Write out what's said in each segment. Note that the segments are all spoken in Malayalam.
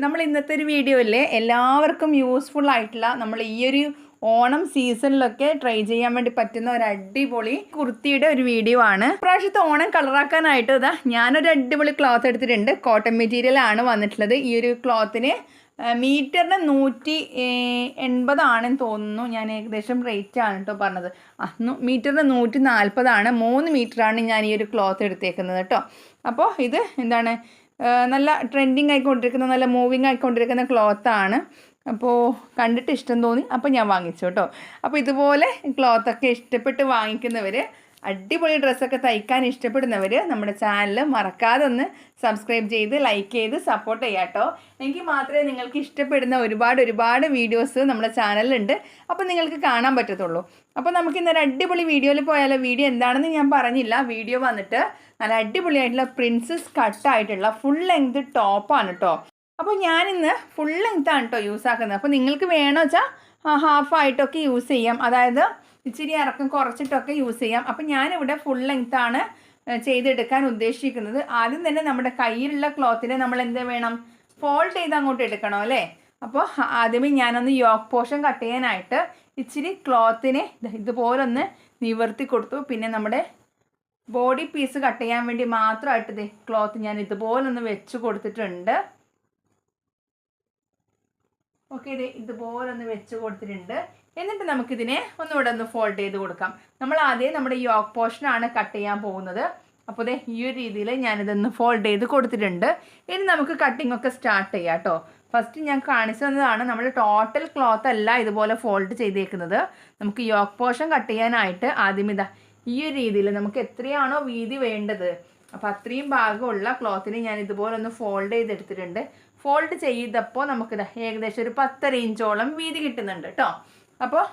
നമ്മൾ ഇന്നത്തെ ഒരു വീഡിയോയിലെ എല്ലാവർക്കും യൂസ്ഫുൾ ആയിട്ടുള്ള നമ്മൾ ഈ ഒരു ഓണം സീസണിലൊക്കെ ട്രൈ ചെയ്യാൻ വേണ്ടി പറ്റുന്ന ഒരു അടിപൊളി കുർത്തിയുടെ ഒരു വീഡിയോ ആണ്. പ്രാവശ്യത്തെ ഓണം കളറാക്കാനായിട്ട് ഇതാ ഞാനൊരു അടിപൊളി ക്ലോത്ത് എടുത്തിട്ടുണ്ട്. കോട്ടൺ മെറ്റീരിയൽ ആണ് വന്നിട്ടുള്ളത്. ഈ ഒരു ക്ലോത്തിന് മീറ്ററിന് 180 ആണെന്ന് തോന്നുന്നു. ഞാൻ ഏകദേശം റേറ്റ് ആണ് കേട്ടോ പറഞ്ഞത്. മീറ്ററിന് 140 3 മീറ്ററാണ് ഞാൻ ഈ ഒരു ക്ലോത്ത് എടുത്തേക്കുന്നത് കേട്ടോ. അപ്പോൾ ഇത് എന്താണ് നല്ല ട്രെൻഡിങ് ആയിക്കൊണ്ടിരിക്കുന്ന നല്ല മൂവിങ് ആയിക്കൊണ്ടിരിക്കുന്ന ക്ലോത്താണ്. അപ്പോൾ കണ്ടിട്ട് ഇഷ്ടം തോന്നി, അപ്പോൾ ഞാൻ വാങ്ങിച്ചു കേട്ടോ. അപ്പോൾ ഇതുപോലെ ക്ലോത്തൊക്കെ ഇഷ്ടപ്പെട്ട് വാങ്ങിക്കുന്നവർ, അടിപൊളി ഡ്രസ്സൊക്കെ തയ്ക്കാൻ ഇഷ്ടപ്പെടുന്നവർ നമ്മുടെ ചാനൽ മറക്കാതെ ഒന്ന് സബ്സ്ക്രൈബ് ചെയ്ത് ലൈക്ക് ചെയ്ത് സപ്പോർട്ട് ചെയ്യാം കേട്ടോ. എനിക്ക് മാത്രമേ നിങ്ങൾക്ക് ഇഷ്ടപ്പെടുന്ന ഒരുപാട് വീഡിയോസ് നമ്മുടെ ചാനലിലുണ്ട്. അപ്പോൾ നിങ്ങൾക്ക് കാണാൻ പറ്റത്തുള്ളൂ. അപ്പോൾ നമുക്ക് ഇന്നൊരു അടിപൊളി വീഡിയോയിൽ പോയാലോ. വീഡിയോ എന്താണെന്ന് ഞാൻ പറഞ്ഞില്ല. വീഡിയോ വന്നിട്ട് നല്ല അടിപൊളിയായിട്ടുള്ള പ്രിൻസസ് കട്ടായിട്ടുള്ള ഫുൾ ലെങ്ത് ടോപ്പാണ് കേട്ടോ. അപ്പോൾ ഞാനിന്ന് ഫുൾ ലെങ്ത് ആണ് കേട്ടോ യൂസ് ആക്കുന്നത്. അപ്പോൾ നിങ്ങൾക്ക് വേണമെന്ന് വെച്ചാൽ ഹാഫായിട്ടൊക്കെ യൂസ് ചെയ്യാം, അതായത് ഇച്ചിരി ഇറക്കം കുറച്ചിട്ടൊക്കെ യൂസ് ചെയ്യാം. അപ്പം ഞാനിവിടെ ഫുൾ ലെങ്ത്താണ് ചെയ്തെടുക്കാൻ ഉദ്ദേശിക്കുന്നത്. ആദ്യം തന്നെ നമ്മുടെ കയ്യിലുള്ള ക്ലോത്തിനെ നമ്മൾ എന്ത് വേണം, ഫോൾഡ് ചെയ്ത് അങ്ങോട്ട് എടുക്കണം അല്ലേ. അപ്പോൾ ആദ്യമേ ഞാനൊന്ന് യോക്ക് പോർഷൻ കട്ട് ചെയ്യാനായിട്ട് ഇച്ചിരി ക്ലോത്തിനെ ഇതുപോലൊന്ന് നിവർത്തി കൊടുത്തു. പിന്നെ നമ്മുടെ ബോഡി പീസ് കട്ട് ചെയ്യാൻ വേണ്ടി മാത്രമായിട്ട് ക്ലോത്ത് ഞാൻ ഇതുപോലൊന്ന് വെച്ച് കൊടുത്തിട്ടുണ്ട്. ഓക്കെ, ഇതുപോലൊന്ന് വെച്ച് കൊടുത്തിട്ടുണ്ട്. എന്നിട്ട് നമുക്കിതിനെ ഒന്നുകൂടെ ഒന്ന് ഫോൾഡ് ചെയ്ത് കൊടുക്കാം. നമ്മൾ ആദ്യം നമ്മുടെ യോക്ക് പോർഷനാണ് കട്ട് ചെയ്യാൻ പോകുന്നത്. അപ്പോൾ ഈ ഒരു രീതിയിൽ ഞാനിതൊന്ന് ഫോൾഡ് ചെയ്ത് കൊടുത്തിട്ടുണ്ട്. ഇനി നമുക്ക് കട്ടിംഗ് ഒക്കെ സ്റ്റാർട്ട് ചെയ്യാം കേട്ടോ. ഫസ്റ്റ് ഞാൻ കാണിച്ചു തന്നതാണ് നമ്മൾ ടോട്ടൽ ക്ലോത്ത് അല്ല ഇതുപോലെ ഫോൾഡ് ചെയ്തേക്കുന്നത്. നമുക്ക് യോക്ക് പോർഷൻ കട്ട് ചെയ്യാനായിട്ട് ആദ്യം ഈ ഒരു രീതിയിൽ നമുക്ക് എത്രയാണോ വീതി വേണ്ടത്, അപ്പോൾ അത്രയും ഭാഗമുള്ള ക്ലോത്തിനെ ഞാൻ ഇതുപോലെ ഒന്ന് ഫോൾഡ് ചെയ്തെടുത്തിട്ടുണ്ട്. ഫോൾഡ് ചെയ്തപ്പോൾ നമുക്കിത് ഏകദേശം ഒരു 10 ഇഞ്ചോളം വീതി കിട്ടുന്നുണ്ട് കേട്ടോ. അപ്പോൾ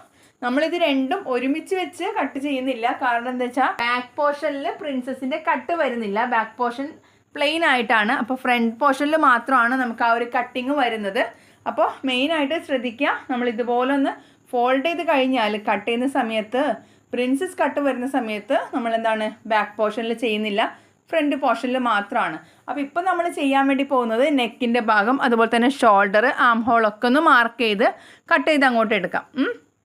നമ്മളിത് രണ്ടും ഒരുമിച്ച് വെച്ച് കട്ട് ചെയ്യുന്നില്ല. കാരണം എന്താ വെച്ചാൽ ബാക്ക് പോർഷനിൽ പ്രിൻസസിൻ്റെ കട്ട് വരുന്നില്ല. ബാക്ക് പോർഷൻ പ്ലെയിൻ ആയിട്ടാണ്. അപ്പോൾ ഫ്രണ്ട് പോർഷനിൽ മാത്രമാണ് നമുക്ക് ആ ഒരു കട്ടിങ് വരുന്നത്. അപ്പോൾ മെയിനായിട്ട് ശ്രദ്ധിക്കുക, നമ്മൾ ഇതുപോലെ ഒന്ന് ഫോൾഡ് ചെയ്ത് കഴിഞ്ഞാൽ കട്ട് ചെയ്യുന്ന സമയത്ത് പ്രിൻസസ് കട്ട് വരുന്ന സമയത്ത് നമ്മൾ എന്താണ് ബാക്ക് പോർഷനിൽ ചെയ്യുന്നില്ല, ഫ്രണ്ട് പോർഷനിൽ മാത്രമാണ്. അപ്പോൾ ഇപ്പോൾ നമ്മൾ ചെയ്യാൻ വേണ്ടി പോകുന്നത് നെക്കിൻ്റെ ഭാഗം, അതുപോലെ തന്നെ ഷോൾഡർ, ആം ഹോളൊക്കെ ഒന്ന് മാർക്ക് ചെയ്ത് കട്ട് ചെയ്ത് അങ്ങോട്ട് എടുക്കാം.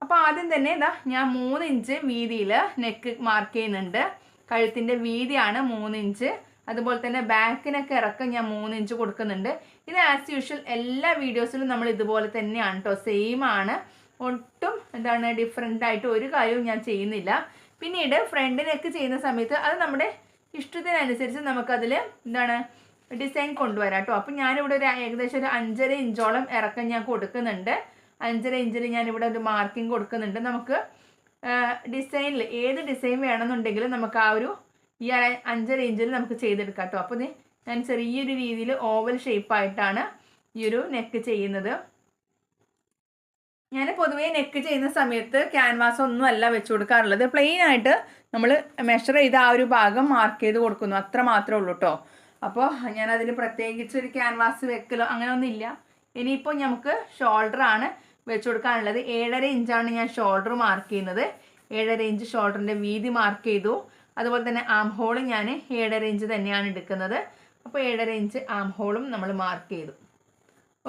അപ്പോൾ ആദ്യം തന്നെ ഞാൻ 3 ഇഞ്ച് വീതിയിൽ നെക്ക് മാർക്ക് ചെയ്യുന്നുണ്ട്. കഴുത്തിൻ്റെ വീതിയാണ് 3 ഇഞ്ച്. അതുപോലെ തന്നെ ബാക്കിനൊക്കെ ഇറക്കം ഞാൻ 3 ഇഞ്ച് കൊടുക്കുന്നുണ്ട്. ഇത് ആസ് യൂഷ്വൽ എല്ലാ വീഡിയോസിലും നമ്മൾ ഇതുപോലെ തന്നെയാണ് കേട്ടോ, സെയിം ആണ്. ഒട്ടും എന്താണ് ഡിഫറെൻ്റ് ആയിട്ട് ഒരു കാര്യവും ഞാൻ ചെയ്യുന്നില്ല. പിന്നീട് ഫ്രണ്ട് നെക്ക് ചെയ്യുന്ന സമയത്ത് അത് നമ്മുടെ ഇഷ്ടത്തിനനുസരിച്ച് നമുക്കതിൽ എന്താണ് ഡിസൈൻ കൊണ്ടുവരാം കേട്ടോ. അപ്പം ഞാനിവിടെ ഒരു ഏകദേശം ഒരു 5.5 ഇഞ്ചോളം ഇറക്കം ഞാൻ കൊടുക്കുന്നുണ്ട്. 5.5 ഇഞ്ചിൽ ഞാനിവിടെ ഒരു മാർക്കിംഗ് കൊടുക്കുന്നുണ്ട്. നമുക്ക് ഡിസൈനിൽ ഏത് ഡിസൈൻ വേണമെന്നുണ്ടെങ്കിലും നമുക്ക് ആ ഒരു ഈ 5.5 ഇഞ്ചിൽ നമുക്ക് ചെയ്തെടുക്കാം കേട്ടോ. അപ്പോൾ ഞാൻ ചെറിയൊരു രീതിയിൽ ഓവൽ ഷേപ്പായിട്ടാണ് ഈ ഒരു നെക്ക് ചെയ്യുന്നത്. ഞാൻ പൊതുവേ നെക്ക് ചെയ്യുന്ന സമയത്ത് ക്യാൻവാസ് ഒന്നും അല്ല വെച്ച് കൊടുക്കാറുള്ളത്. പ്ലെയിൻ ആയിട്ട് നമ്മൾ മെഷർ ചെയ്ത് ആ ഒരു ഭാഗം മാർക്ക് ചെയ്ത് കൊടുക്കുന്നു, അത്ര മാത്രമേ ഉള്ളൂ കേട്ടോ. അപ്പോൾ ഞാനതിന് പ്രത്യേകിച്ച് ഒരു ക്യാൻവാസ് വെക്കലോ അങ്ങനെയൊന്നും ഇല്ല. ഇനിയിപ്പോൾ നമുക്ക് ഷോൾഡറാണ് വെച്ച് കൊടുക്കാനുള്ളത്. 7.5 ഇഞ്ചാണ് ഞാൻ ഷോൾഡർ മാർക്ക് ചെയ്യുന്നത്. 7.5 ഇഞ്ച് ഷോൾഡറിൻ്റെ വീതി മാർക്ക് ചെയ്തു. അതുപോലെ തന്നെ ആം ഹോളും ഞാൻ 7.5 ഇഞ്ച് തന്നെയാണ് എടുക്കുന്നത്. അപ്പോൾ 7.5 ഇഞ്ച് ആം ഹോളും നമ്മൾ മാർക്ക് ചെയ്തു.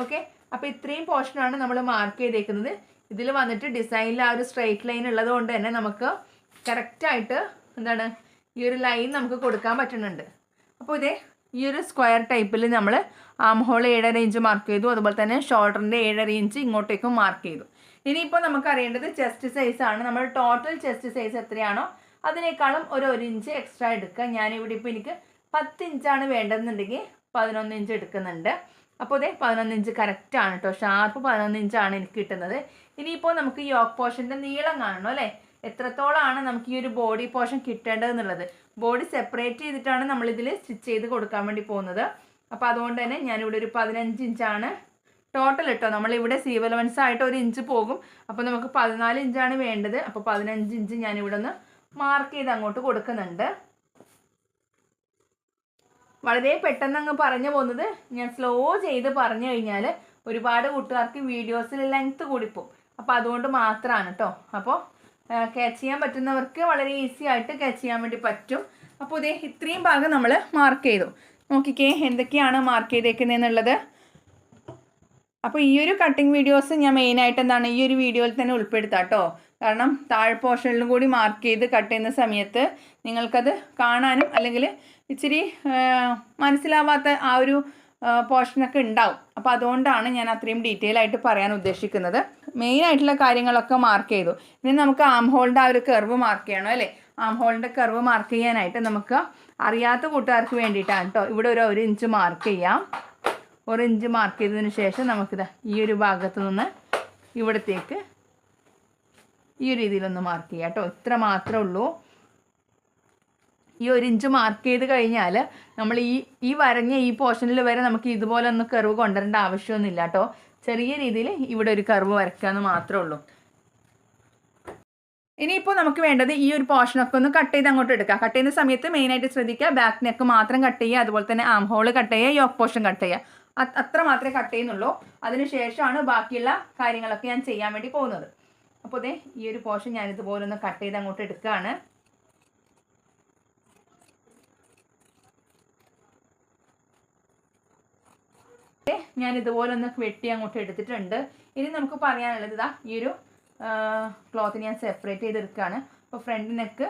ഓക്കെ, അപ്പോൾ ഇത്രയും പോർഷനാണ് നമ്മൾ മാർക്ക് ചെയ്തേക്കുന്നത്. ഇതിൽ വന്നിട്ട് ഡിസൈനിൽ ആ ഒരു സ്ട്രെയിറ്റ് ലൈൻ ഉള്ളത് കൊണ്ട് തന്നെ നമുക്ക് കറക്റ്റായിട്ട് എന്താണ് ഈ ഒരു ലൈൻ നമുക്ക് കൊടുക്കാൻ പറ്റുന്നുണ്ട്. അപ്പോൾ ഈ ഒരു സ്ക്വയർ ടൈപ്പിൽ നമ്മൾ ആം ഹോൾ 7.5 ഇഞ്ച് മാർക്ക് ചെയ്തു. അതുപോലെ തന്നെ ഷോൾഡറിൻ്റെ 7.5 ഇഞ്ച് ഇങ്ങോട്ടേക്കും മാർക്ക് ചെയ്തു. ഇനിയിപ്പോൾ നമുക്ക് അറിയേണ്ടത് ചെസ്റ്റ് സൈസാണ്. നമ്മൾ ടോട്ടൽ ചെസ്റ്റ് സൈസ് എത്രയാണോ അതിനേക്കാളും ഒരു ഇഞ്ച് എക്സ്ട്രാ എടുക്കുക. ഞാനിവിടെ ഇപ്പോൾ എനിക്ക് 10 ഇഞ്ചാണ് വേണ്ടതെന്നുണ്ടെങ്കിൽ 11 ഇഞ്ച് എടുക്കുന്നുണ്ട്. അപ്പോൾ 11 ഇഞ്ച് കറക്റ്റാണ് കേട്ടോ, ഷാർപ്പ് 11 ഇഞ്ചാണ് എനിക്ക് കിട്ടുന്നത്. ഇനിയിപ്പോൾ നമുക്ക് യോക്ക് പോർഷൻ്റെ നീളം കാണണം അല്ലേ, എത്രത്തോളമാണ് നമുക്ക് ഈ ഒരു ബോഡി പോർഷൻ കിട്ടേണ്ടതെന്നുള്ളത്. ബോഡി സെപ്പറേറ്റ് ചെയ്തിട്ടാണ് നമ്മളിതിൽ സ്റ്റിച്ച് ചെയ്ത് കൊടുക്കാൻ വേണ്ടി പോകുന്നത്. അപ്പോൾ അതുകൊണ്ട് തന്നെ ഞാനിവിടെ ഒരു 15 ഇഞ്ചാണ് ടോട്ടൽ കേട്ടോ. നമ്മളിവിടെ സീവ് അലവൻസ് ആയിട്ട് 1 ഇഞ്ച് പോകും. അപ്പോൾ നമുക്ക് 14 ഇഞ്ചാണ് വേണ്ടത്. അപ്പോൾ 15 ഇഞ്ച് ഞാനിവിടെ ഒന്ന് മാർക്ക് ചെയ്ത് അങ്ങോട്ട് കൊടുക്കുന്നുണ്ട്. വളരെ പെട്ടെന്ന് അങ്ങ് പറഞ്ഞു പോകുന്നത് ഞാൻ സ്ലോ ചെയ്ത് പറഞ്ഞു കഴിഞ്ഞാൽ ഒരുപാട് കൂട്ടുകാർക്ക് വീഡിയോസിൽ ലെങ്ത്ത് കൂടിപ്പോവും. അപ്പോൾ അതുകൊണ്ട് മാത്രമാണ് കേട്ടോ. അപ്പോൾ ക്യാച്ച് ചെയ്യാൻ പറ്റുന്നവർക്ക് വളരെ ഈസി ആയിട്ട് ക്യാച്ച് ചെയ്യാൻ വേണ്ടി പറ്റും. അപ്പോൾ ഇത്രയും ഭാഗം നമ്മൾ മാർക്ക് ചെയ്തു. നോക്കിക്കേ എന്തൊക്കെയാണ് മാർക്ക് ചെയ്തേക്കുന്നതെന്നുള്ളത്. അപ്പോൾ ഈ ഒരു കട്ടിങ് വീഡിയോസ് ഞാൻ മെയിനായിട്ട് എന്താണ് ഈ ഒരു വീഡിയോയിൽ തന്നെ ഉൾപ്പെടുത്താം കേട്ടോ. കാരണം താഴെ പോർഷനിലും കൂടി മാർക്ക് ചെയ്ത് കട്ട് ചെയ്യുന്ന സമയത്ത് നിങ്ങൾക്കത് കാണാനും അല്ലെങ്കിൽ ഇച്ചിരി മനസ്സിലാവാത്ത ആ ഒരു പോർഷനൊക്കെ ഉണ്ടാവും. അപ്പോൾ അതുകൊണ്ടാണ് ഞാൻ അത്രയും ഡീറ്റെയിൽ ആയിട്ട് പറയാൻ ഉദ്ദേശിക്കുന്നത്. മെയിനായിട്ടുള്ള കാര്യങ്ങളൊക്കെ മാർക്ക് ചെയ്തു. ഇനി നമുക്ക് ആം ഹോളിൻ്റെ ആ ഒരു കർവ് മാർക്ക് ചെയ്യണം അല്ലേ. ആം ഹോളിൻ്റെ കർവ് മാർക്ക് ചെയ്യാനായിട്ട് നമുക്ക് അറിയാത്ത കൂട്ടുകാർക്ക് വേണ്ടിയിട്ടാണ് കേട്ടോ. ഇവിടെ ഒരു ഇഞ്ച് മാർക്ക് ചെയ്യാം. 1 ഇഞ്ച് മാർക്ക് ചെയ്തതിന് ശേഷം നമുക്കിത് ഈ ഒരു ഭാഗത്ത് നിന്ന് ഇവിടത്തേക്ക് ഈ ഒരു രീതിയിലൊന്ന് മാർക്ക് ചെയ്യാം കേട്ടോ. ഇത്ര മാത്രമേ ഉള്ളൂ. ഈ 1 ഇഞ്ച് മാർക്ക് ചെയ്ത് കഴിഞ്ഞാൽ നമ്മൾ ഈ വരഞ്ഞ ഈ പോർഷനിൽ വരെ നമുക്ക് ഇതുപോലെ ഒന്ന് കർവ് കൊണ്ടുവരേണ്ട ആവശ്യമൊന്നുമില്ല കേട്ടോ. ചെറിയ രീതിയിൽ ഇവിടെ ഒരു കർവ് വരയ്ക്കാമെന്ന് മാത്രമേ ഉള്ളൂ. ഇനിയിപ്പോൾ നമുക്ക് വേണ്ടത് ഈ ഒരു പോർഷനൊക്കെ ഒന്ന് കട്ട് ചെയ്ത് അങ്ങോട്ട് എടുക്കുക. കട്ട് ചെയ്യുന്ന സമയത്ത് മെയിനായിട്ട് ശ്രദ്ധിക്കുക, ബാക്ക് നെക്ക് മാത്രം കട്ട് ചെയ്യുക, അതുപോലെ തന്നെ ആം ഹോൾ കട്ട് ചെയ്യുക, യോക്ക് പോർഷൻ കട്ട് ചെയ്യുക. അത്ര മാത്രമേ കട്ട് ചെയ്യുന്നുള്ളൂ. അതിനുശേഷമാണ് ബാക്കിയുള്ള കാര്യങ്ങളൊക്കെ ഞാൻ ചെയ്യാൻ വേണ്ടി പോകുന്നത്. അപ്പോൾ ദേ ഈ ഒരു പോർഷൻ ഞാൻ ഇതുപോലെ ഒന്ന് കട്ട് ചെയ്ത് അങ്ങോട്ട് എടുക്കുകയാണ്. ഞാൻ ഇതുപോലെ ഒന്ന് വെട്ടി അങ്ങോട്ട് എടുത്തിട്ടുണ്ട്. ഇനി നമുക്ക് പറയാനുള്ളത് ഇതാ ഈ ഒരു ക്ലോത്ത് ഞാൻ സെപ്പറേറ്റ് ചെയ്തെടുക്കുകയാണ്. അപ്പോൾ ഫ്രണ്ട് നെക്ക്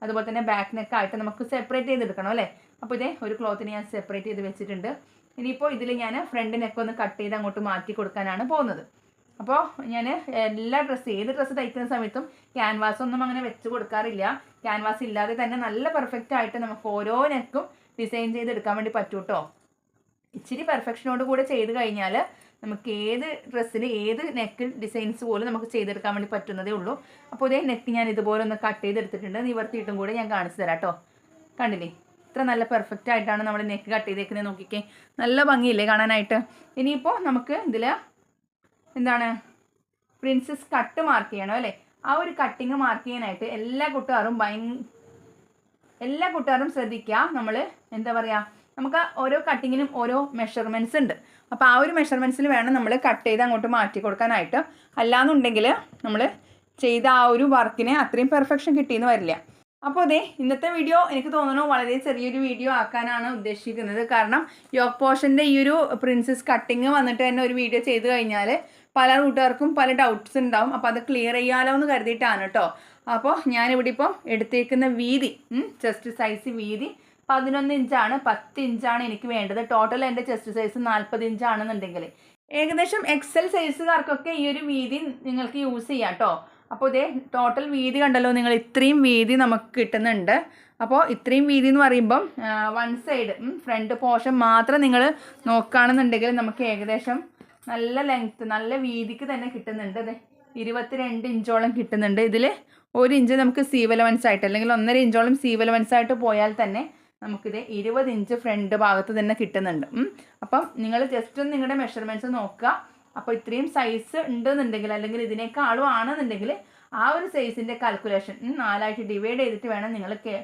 അതുപോലെ തന്നെ ബാക്ക് നെക്കായിട്ട് നമുക്ക് സെപ്പറേറ്റ് ചെയ്തെടുക്കണം അല്ലേ. അപ്പോൾ ഇതേ ഒരു ക്ലോത്തിന് ഞാൻ സെപ്പറേറ്റ് ചെയ്ത് വെച്ചിട്ടുണ്ട്. ഇനിയിപ്പോൾ ഇതിൽ ഞാൻ ഫ്രണ്ട് നെക്ക് ഒന്ന് കട്ട് ചെയ്ത് അങ്ങോട്ട് മാറ്റി കൊടുക്കാനാണ് പോകുന്നത്. അപ്പോൾ ഞാൻ എല്ലാ ഏത് ഡ്രസ്സ് തയ്ക്കുന്ന സമയത്തും ക്യാൻവാസ് ഒന്നും അങ്ങനെ വെച്ച് കൊടുക്കാറില്ല. ക്യാൻവാസ് ഇല്ലാതെ തന്നെ നല്ല പെർഫെക്റ്റ് ആയിട്ട് നമുക്ക് ഓരോ നെക്കും ഡിസൈൻ ചെയ്തെടുക്കാൻ വേണ്ടി പറ്റും കേട്ടോ. ഇച്ചിരി പെർഫെക്ഷനോട് കൂടെ ചെയ്ത് കഴിഞ്ഞാൽ നമുക്ക് ഏത് ഡ്രസ്സിൽ ഏത് നെക്ക് ഡിസൈൻസ് പോലും നമുക്ക് ചെയ്തെടുക്കാൻ വേണ്ടി പറ്റുന്നതേ ഉള്ളൂ. അപ്പോൾ ഇതേ നെക്ക് ഞാൻ ഇതുപോലെ ഒന്ന് കട്ട് ചെയ്തെടുത്തിട്ടുണ്ട്. നിവർത്തിയിട്ടും കൂടെ ഞാൻ കാണിച്ചു തരാം കേട്ടോ. കണ്ടില്ലേ, ഇത്ര നല്ല പെർഫെക്റ്റ് ആയിട്ടാണ് നമ്മൾ നെക്ക് കട്ട് ചെയ്തേക്കുന്നത്. നോക്കിക്കേ, നല്ല ഭംഗിയില്ലേ കാണാനായിട്ട്. ഇനിയിപ്പോൾ നമുക്ക് ഇതിൽ എന്താണ് പ്രിൻസസ് കട്ട് മാർക്ക് ചെയ്യണം അല്ലേ. ആ ഒരു കട്ടിങ് മാർക്ക് ചെയ്യാനായിട്ട് എല്ലാ കൂട്ടുകാരും ശ്രദ്ധിക്കുക. നമ്മൾ എന്താ പറയുക, നമുക്ക് ഓരോ കട്ടിങ്ങിനും ഓരോ മെഷർമെൻറ്റ്സ് ഉണ്ട്. അപ്പോൾ ആ ഒരു മെഷർമെൻറ്റ്സിൽ വേണം നമ്മൾ കട്ട് ചെയ്ത് അങ്ങോട്ട് മാറ്റി കൊടുക്കാനായിട്ട്. അല്ലാന്നുണ്ടെങ്കിൽ നമ്മൾ ചെയ്ത ആ ഒരു വർക്കിന് അത്രയും പെർഫെക്ഷൻ കിട്ടിയെന്ന് വരില്ല. അപ്പോൾ അതെ, ഇന്നത്തെ വീഡിയോ എനിക്ക് തോന്നുന്നു വളരെ ചെറിയൊരു വീഡിയോ ആക്കാനാണ് ഉദ്ദേശിക്കുന്നത്. കാരണം യോക്ക് പോർഷൻ്റെ ഈ ഒരു പ്രിൻസസ് കട്ടിങ് വന്നിട്ട് തന്നെ ഒരു വീഡിയോ ചെയ്ത് കഴിഞ്ഞാൽ പല കൂട്ടുകാർക്കും പല ഡൗട്ട്സ് ഉണ്ടാവും. അപ്പോൾ അത് ക്ലിയർ ചെയ്യാലോ എന്ന് കരുതിയിട്ടാണ് കേട്ടോ. അപ്പോൾ ഞാനിവിടെ ഇപ്പോൾ എടുത്തേക്കുന്ന വീതി, ചെസ്റ്റ് സൈസ് വീതി 11 ഇഞ്ചാണ്. 10 ഇഞ്ചാണ് എനിക്ക് വേണ്ടത്. ടോട്ടൽ എൻ്റെ ചെസ്റ്റ് സൈസ് 40 ഇഞ്ചാണെന്നുണ്ടെങ്കിൽ ഏകദേശം എക്സൽ സൈസുകാർക്കൊക്കെ ഈ ഒരു വീതി നിങ്ങൾക്ക് യൂസ് ചെയ്യാം കേട്ടോ. അപ്പോൾ ഇതേ ടോട്ടൽ വീതി കണ്ടല്ലോ നിങ്ങൾ, ഇത്രയും വീതി നമുക്ക് കിട്ടുന്നുണ്ട്. അപ്പോൾ ഇത്രയും വീതി എന്ന് പറയുമ്പം വൺ സൈഡ് ഫ്രണ്ട് പോർഷൻ മാത്രം നിങ്ങൾ നോക്കുകയാണെന്നുണ്ടെങ്കിൽ നമുക്ക് ഏകദേശം നല്ല ലെങ്ത്ത് നല്ല വീതിക്ക് തന്നെ കിട്ടുന്നുണ്ട്. അതെ 22 ഇഞ്ചോളം കിട്ടുന്നുണ്ട്. ഇതിൽ 1 ഇഞ്ച് നമുക്ക് സീവ് അലവൻസ് ആയിട്ട് അല്ലെങ്കിൽ 1.5 ഇഞ്ചോളം സീവ് അലവൻസ് ആയിട്ട് പോയാൽ തന്നെ നമുക്കിത് 20 ഇഞ്ച് ഫ്രണ്ട് ഭാഗത്ത് തന്നെ കിട്ടുന്നുണ്ട്. അപ്പം നിങ്ങൾ ജസ്റ്റ് ഒന്ന് നിങ്ങളുടെ മെഷർമെൻറ്റ്സ് നോക്കുക. അപ്പോൾ ഇത്രയും സൈസ് ഉണ്ടെന്നുണ്ടെങ്കിൽ അല്ലെങ്കിൽ ഇതിനേക്കാളും ആണെന്നുണ്ടെങ്കിൽ ആ ഒരു സൈസിൻ്റെ കാൽക്കുലേഷൻ 4ആയിട്ട് ഡിവൈഡ് ചെയ്തിട്ട് വേണം നിങ്ങൾക്ക്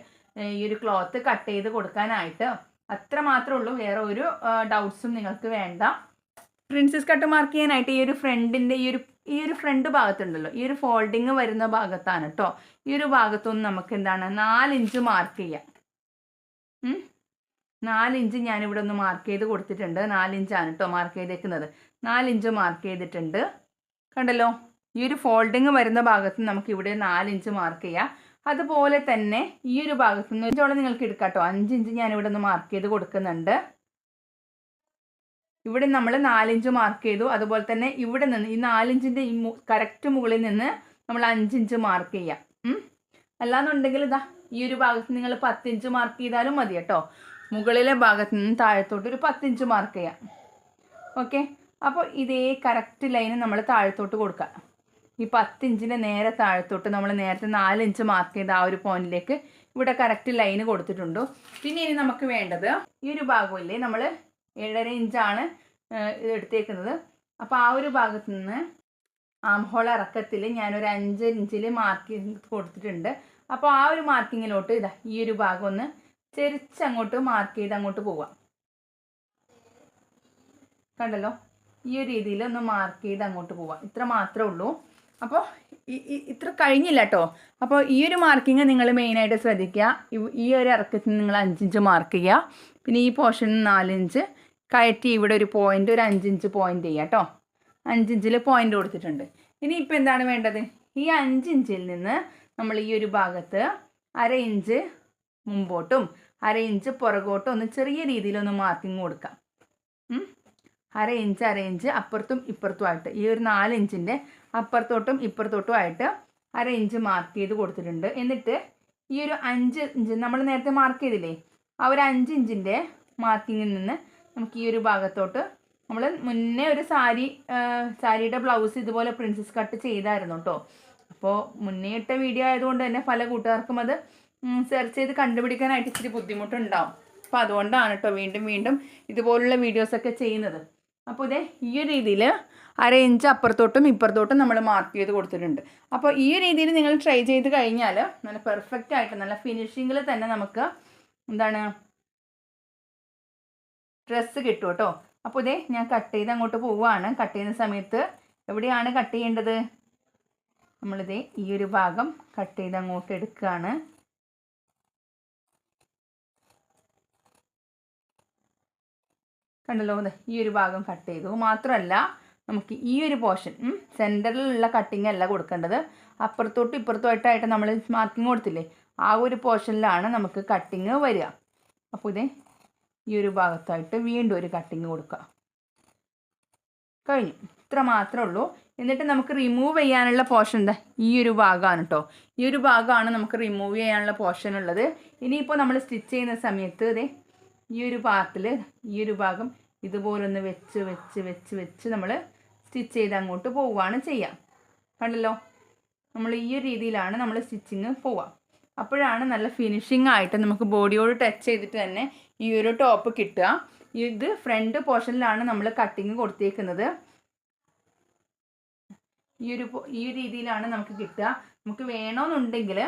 ഈ ഒരു ക്ലോത്ത് കട്ട് ചെയ്ത് കൊടുക്കാനായിട്ട്. അത്ര മാത്രമേ ഉള്ളൂ, വേറെ ഒരു ഡൗട്ട്സും നിങ്ങൾക്ക് വേണ്ട. പ്രിൻസസ് കട്ട് മാർക്ക് ചെയ്യാനായിട്ട് ഈ ഒരു ഫ്രണ്ടിൻ്റെ ഈ ഒരു ഫ്രണ്ട് ഭാഗത്തുണ്ടല്ലോ, ഈ ഒരു ഫോൾഡിങ് വരുന്ന ഭാഗത്താണ് കേട്ടോ. ഈ ഒരു ഭാഗത്തൊന്നും നമുക്ക് എന്താണ് 4 ഇഞ്ച് മാർക്ക് ചെയ്യാം. 4 ഇഞ്ച് ഞാനിവിടെ ഒന്ന് മാർക്ക് ചെയ്ത് കൊടുത്തിട്ടുണ്ട്. 4 ഇഞ്ചാണ് കേട്ടോ മാർക്ക് ചെയ്തേക്കുന്നത്. 4 ഇഞ്ച് മാർക്ക് ചെയ്തിട്ടുണ്ട്. കണ്ടല്ലോ, ഈ ഒരു ഫോൾഡിങ് വരുന്ന ഭാഗത്ത് നമുക്ക് ഇവിടെ 4 ഇഞ്ച് മാർക്ക് ചെയ്യാം. അതുപോലെ തന്നെ ഈ ഒരു ഭാഗത്ത് നിന്ന് ഇഞ്ചോളം നിങ്ങൾക്ക് എടുക്കാം കേട്ടോ. 5 ഇഞ്ച് ഞാനിവിടെ ഒന്ന് മാർക്ക് ചെയ്ത് കൊടുക്കുന്നുണ്ട്. ഇവിടെ നമ്മൾ 4 ഇഞ്ച് മാർക്ക് ചെയ്തു. അതുപോലെ തന്നെ ഇവിടെ നിന്ന് ഈ 4 ഇഞ്ചിൻ്റെ ഈ കറക്റ്റ് മുകളിൽ നിന്ന് നമ്മൾ 5 ഇഞ്ച് മാർക്ക് ചെയ്യാം. അല്ലാന്നുണ്ടെങ്കിൽ ഇതാ ഈ ഒരു ഭാഗത്ത് നിങ്ങൾ 10 ഇഞ്ച് മാർക്ക് ചെയ്താലും മതി കേട്ടോ. മുകളിലെ ഭാഗത്ത് നിന്ന് താഴത്തോട്ട് ഒരു 10 ഇഞ്ച് മാർക്ക് ചെയ്യാം. ഓക്കെ, അപ്പോൾ ഇതേ കറക്റ്റ് ലൈന് നമ്മൾ താഴത്തോട്ട് കൊടുക്കുക. ഈ 10 ഇഞ്ചിൻ്റെ നേരെ താഴത്തോട്ട് നമ്മൾ നേരത്തെ 4 ഇഞ്ച് മാർക്ക് ചെയ്ത ആ ഒരു പോയിന്റിലേക്ക് ഇവിടെ കറക്റ്റ് ലൈന് കൊടുത്തിട്ടുണ്ട്. പിന്നെ ഇനി നമുക്ക് വേണ്ടത് ഈ ഒരു ഭാഗമില്ലേ, നമ്മൾ 7.5 ഇഞ്ചാണ് ഇത് എടുത്തേക്കുന്നത്. അപ്പോൾ ആ ഒരു ഭാഗത്ത് നിന്ന് ആം ഹോൾ ഇറക്കത്തിൽ ഞാനൊരു 5 ഇഞ്ചിൽ മാർക്ക് കൊടുത്തിട്ടുണ്ട്. അപ്പോൾ ആ ഒരു മാർക്കിങ്ങിലോട്ട് ഇതാ ഈ ഒരു ഭാഗം ഒന്ന് ചെരിച്ചങ്ങോട്ട് മാർക്ക് ചെയ്ത് അങ്ങോട്ട് പോവാം. കണ്ടല്ലോ, ഈ ഒരു രീതിയിൽ ഒന്ന് മാർക്ക് ചെയ്ത് അങ്ങോട്ട് പോവാം. ഇത്ര മാത്രമേ ഉള്ളൂ. അപ്പോൾ ഇത്ര കഴിഞ്ഞില്ല കേട്ടോ. അപ്പോൾ ഈ ഒരു മാർക്കിങ് നിങ്ങൾ മെയിനായിട്ട് ശ്രദ്ധിക്കുക. ഈ ഒരു ഇറക്കത്തിന് നിങ്ങൾ 5 ഇഞ്ച് മാർക്ക് ചെയ്യുക. പിന്നെ ഈ പോർഷന് 4 ഇഞ്ച്, കയറ്റി ഇവിടെ ഒരു പോയിൻ്റ്, ഒരു 5 ഇഞ്ച് പോയിൻ്റ് ചെയ്യുക കേട്ടോ. 5 ഇഞ്ചിൽ പോയിൻ്റ് കൊടുത്തിട്ടുണ്ട്. ഇനി ഇപ്പോൾ എന്താണ് വേണ്ടത്? ഈ 5 ഇഞ്ചിൽ നിന്ന് നമ്മൾ ഈ ഒരു ഭാഗത്ത് 1/2 ഇഞ്ച് മുമ്പോട്ടും 1/2 ഇഞ്ച് പുറകോട്ടും ഒന്ന് ചെറിയ രീതിയിലൊന്ന് മാർക്കിങ് കൊടുക്കാം. 1/2 ഇഞ്ച് അപ്പുറത്തും ഇപ്പുറത്തുമായിട്ട്, ഈ ഒരു 4 ഇഞ്ചിൻ്റെ അപ്പുറത്തോട്ടും ഇപ്പുറത്തോട്ടും ആയിട്ട് 1/2 ഇഞ്ച് മാർക്ക് ചെയ്ത് കൊടുത്തിട്ടുണ്ട്. എന്നിട്ട് ഈ ഒരു 5 ഇഞ്ച് നമ്മൾ നേരത്തെ മാർക്ക് ചെയ്തില്ലേ, ആ ഒരു 5 ഇഞ്ചിൻ്റെ മാർക്കിങ്ങിൽ നിന്ന് നമുക്ക് ഈ ഒരു ഭാഗത്തോട്ട്, നമ്മൾ മുന്നേ ഒരു സാരിയുടെ ബ്ലൗസ് ഇതുപോലെ പ്രിൻസസ് കട്ട് ചെയ്തായിരുന്നു കേട്ടോ. അപ്പോൾ മുന്നേ ഇട്ട വീഡിയോ ആയതുകൊണ്ട് തന്നെ പല കൂട്ടുകാർക്കും അത് സെർച്ച് ചെയ്ത് കണ്ടുപിടിക്കാനായിട്ട് ഇച്ചിരി ബുദ്ധിമുട്ടുണ്ടാവും. അപ്പോൾ അതുകൊണ്ടാണ് കേട്ടോ വീണ്ടും വീണ്ടും ഇതുപോലുള്ള വീഡിയോസൊക്കെ ചെയ്യുന്നത്. അപ്പോൾ ഇതേ ഈ ഒരു രീതിയിൽ 1/2 ഇഞ്ച് അപ്പുറത്തോട്ടും ഇപ്പുറത്തോട്ടും നമ്മൾ മാർക്ക് ചെയ്ത് കൊടുത്തിട്ടുണ്ട്. അപ്പോൾ ഈ രീതിയിൽ നിങ്ങൾ ട്രൈ ചെയ്ത് കഴിഞ്ഞാൽ നല്ല പെർഫെക്റ്റ് ആയിട്ട് നല്ല ഫിനിഷിങ്ങിൽ തന്നെ നമുക്ക് എന്താണ് ഡ്രസ്സ് കിട്ടും കേട്ടോ. അപ്പോൾ ഇതേ ഞാൻ കട്ട് ചെയ്ത് അങ്ങോട്ട് പോവുകയാണ്. കട്ട് ചെയ്യുന്ന സമയത്ത് എവിടെയാണ് കട്ട് ചെയ്യേണ്ടത്? നമ്മളിതേ ഈ ഒരു ഭാഗം കട്ട് ചെയ്ത് അങ്ങോട്ട് എടുക്കുകയാണ്. കണ്ടല്ലോ, ഈ ഒരു ഭാഗം കട്ട് ചെയ്തു. മാത്രമല്ല നമുക്ക് ഈ ഒരു പോർഷൻ സെൻറ്ററിലുള്ള കട്ടിങ് അല്ല കൊടുക്കേണ്ടത്, അപ്പുറത്തോട്ടും ഇപ്പുറത്തോട്ടായിട്ട് നമ്മൾ മാർക്കിങ് കൊടുത്തില്ലേ, ആ ഒരു പോർഷനിലാണ് നമുക്ക് കട്ടിങ് വരിക. അപ്പോൾ ഇതേ ഈ ഒരു ഭാഗത്തായിട്ട് വീണ്ടും ഒരു കട്ടിങ് കൊടുക്കുക. കഴിഞ്ഞു. ഇത്ര മാത്രമേ ഉള്ളൂ. എന്നിട്ട് നമുക്ക് റിമൂവ് ചെയ്യാനുള്ള പോർഷൻ എന്താ? ഈ ഒരു ഭാഗമാണ് കേട്ടോ. ഈ ഒരു ഭാഗമാണ് നമുക്ക് റിമൂവ് ചെയ്യാനുള്ള പോർഷൻ ഉള്ളത്. ഇനിയിപ്പോൾ നമ്മൾ സ്റ്റിച്ച് ചെയ്യുന്ന സമയത്ത് ഇതേ ഈ ഒരു പാർട്ടിൽ ഈ ഒരു ഭാഗം ഇതുപോലൊന്ന് വെച്ച് വെച്ച് വെച്ച് വെച്ച് നമ്മൾ സ്റ്റിച്ച് ചെയ്ത് അങ്ങോട്ട് പോവുകയാണ് ചെയ്യുക. കണ്ടല്ലോ, നമ്മൾ ഈ ഒരു രീതിയിലാണ് നമ്മൾ സ്റ്റിച്ചിങ് പോവുക. അപ്പോഴാണ് നല്ല ഫിനിഷിംഗ് ആയിട്ട് നമുക്ക് ബോഡിയോട് ടച്ച് ചെയ്തിട്ട് തന്നെ ഈ ഒരു ടോപ്പ് കിട്ടുക. ഇത് ഫ്രണ്ട് പോർഷനിലാണ് നമ്മൾ കട്ടിങ് കൊടുത്തേക്കുന്നത്. ഈ ഒരു രീതിയിലാണ് നമുക്ക് കിട്ടുക. നമുക്ക് വേണമെന്നുണ്ടെങ്കിൽ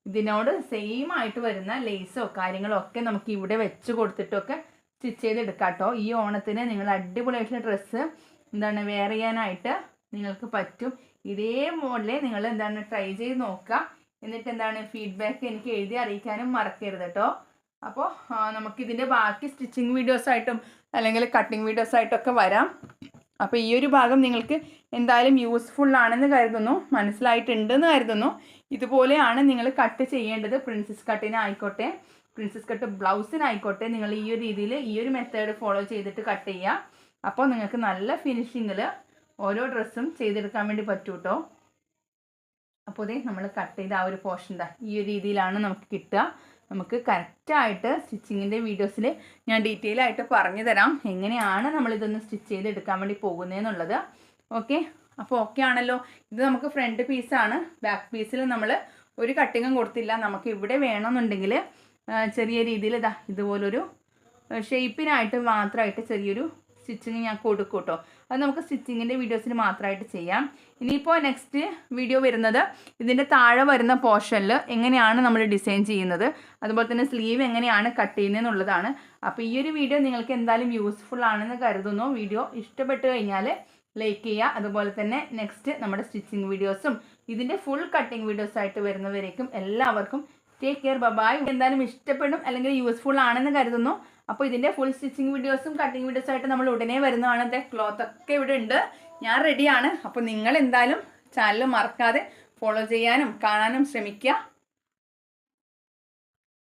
ഇതിനോട് സെയിം ആയിട്ട് വരുന്ന ലേസോ കാര്യങ്ങളോ ഒക്കെ നമുക്ക് ഇവിടെ വെച്ച് കൊടുത്തിട്ടൊക്കെ സ്റ്റിച്ച് ചെയ്തെടുക്കാം കേട്ടോ. ഈ ഓണത്തിന് നിങ്ങൾ അടിപൊളിയായിട്ടുള്ള ഡ്രസ്സ് എന്താണ് വെയർ ചെയ്യാനായിട്ട് നിങ്ങൾക്ക് പറ്റും. ഇതേ മോഡല് നിങ്ങൾ എന്താണ് ട്രൈ ചെയ്ത് നോക്കുക. എന്നിട്ട് എന്താണ് ഫീഡ്ബാക്ക് എനിക്ക് എഴുതി അറിയിക്കാനും മറക്കരുത് കേട്ടോ. അപ്പോൾ നമുക്കിതിൻ്റെ ബാക്കി സ്റ്റിച്ചിങ് വീഡിയോസായിട്ടും അല്ലെങ്കിൽ കട്ടിങ് വീഡിയോസായിട്ടൊക്കെ വരാം. അപ്പോൾ ഈ ഒരു ഭാഗം നിങ്ങൾക്ക് എന്തായാലും യൂസ്ഫുൾ ആണെന്ന് കരുതുന്നു, മനസ്സിലായിട്ടുണ്ടെന്ന് കരുതുന്നു. ഇതുപോലെയാണ് നിങ്ങൾ കട്ട് ചെയ്യേണ്ടത്. പ്രിൻസസ് കട്ടിനായിക്കോട്ടെ, പ്രിൻസസ് കട്ട് ബ്ലൗസിനായിക്കോട്ടെ, നിങ്ങൾ ഈ ഒരു രീതിയിൽ ഈ ഒരു മെത്തേഡ് ഫോളോ ചെയ്തിട്ട് കട്ട് ചെയ്യുക. അപ്പോൾ നിങ്ങൾക്ക് നല്ല ഫിനിഷിങ്ങിൽ ഓരോ ഡ്രസ്സും ചെയ്തെടുക്കാൻ വേണ്ടി പറ്റും കേട്ടോ. അപ്പോൾ ഇതേ നമ്മൾ കട്ട് ചെയ്ത ആ ഒരു പോർഷൻ ഈ ഒരു രീതിയിലാണ് നമുക്ക് കിട്ടുക. നമുക്ക് കറക്റ്റായിട്ട് സ്റ്റിച്ചിങ്ങിൻ്റെ വീഡിയോസിൽ ഞാൻ ഡീറ്റെയിൽ ആയിട്ട് പറഞ്ഞു തരാം എങ്ങനെയാണ് നമ്മളിതൊന്ന് സ്റ്റിച്ച് ചെയ്തെടുക്കാൻ വേണ്ടി പോകുന്നതെന്നുള്ളത്. ഓക്കെ, അപ്പോൾ ഓക്കെ ആണല്ലോ. ഇത് നമുക്ക് ഫ്രണ്ട് പീസാണ്. ബാക്ക് പീസിൽ നമ്മൾ ഒരു കട്ടിങ്ങും കൊടുത്തില്ല. നമുക്ക് ഇവിടെ വേണമെന്നുണ്ടെങ്കിൽ ചെറിയ രീതിയിൽ ഇതുപോലൊരു ഷേപ്പിനായിട്ട് മാത്രമായിട്ട് ചെറിയൊരു സ്റ്റിച്ചിങ് ഞാൻ കൊടുക്കും കേട്ടോ. അത് നമുക്ക് സ്റ്റിച്ചിങ്ങിൻ്റെ വീഡിയോസിന് മാത്രമായിട്ട് ചെയ്യാം. ഇനിയിപ്പോൾ നെക്സ്റ്റ് വീഡിയോ വരുന്നത് ഇതിൻ്റെ താഴെ വരുന്ന പോർഷനിൽ എങ്ങനെയാണ് നമ്മൾ ഡിസൈൻ ചെയ്യുന്നത്, അതുപോലെ തന്നെ സ്ലീവ് എങ്ങനെയാണ് കട്ട് ചെയ്യുന്നതെന്നുള്ളതാണ്. അപ്പോൾ ഈ ഒരു വീഡിയോ നിങ്ങൾക്ക് എന്തായാലും യൂസ്ഫുൾ ആണെന്ന് കരുതുന്നു. വീഡിയോ ഇഷ്ടപ്പെട്ട് കഴിഞ്ഞാൽ ലൈക്ക് ചെയ്യുക. അതുപോലെ തന്നെ നെക്സ്റ്റ് നമ്മുടെ സ്റ്റിച്ചിങ് വീഡിയോസും ഇതിൻ്റെ ഫുൾ കട്ടിങ് വീഡിയോസായിട്ട് വരുന്നവരേക്കും എല്ലാവർക്കും ടേക്ക് കെയർ, ബൈ. എന്തായാലും ഇഷ്ടപ്പെടും അല്ലെങ്കിൽ യൂസ്ഫുൾ ആണെന്ന് കരുതുന്നു. അപ്പോൾ ഇതിൻ്റെ ഫുൾ സ്റ്റിച്ചിങ് വീഡിയോസും കട്ടിങ് വീഡിയോസായിട്ട് നമ്മൾ ഉടനെ വരുന്നതാണ്. ക്ലോത്തൊക്കെ ഇവിടെ ഉണ്ട്, ഞാൻ റെഡിയാണ്. അപ്പോൾ നിങ്ങൾ എന്തായാലും ചാനൽ മറക്കാതെ ഫോളോ ചെയ്യാനും കാണാനും ശ്രമിക്കുക.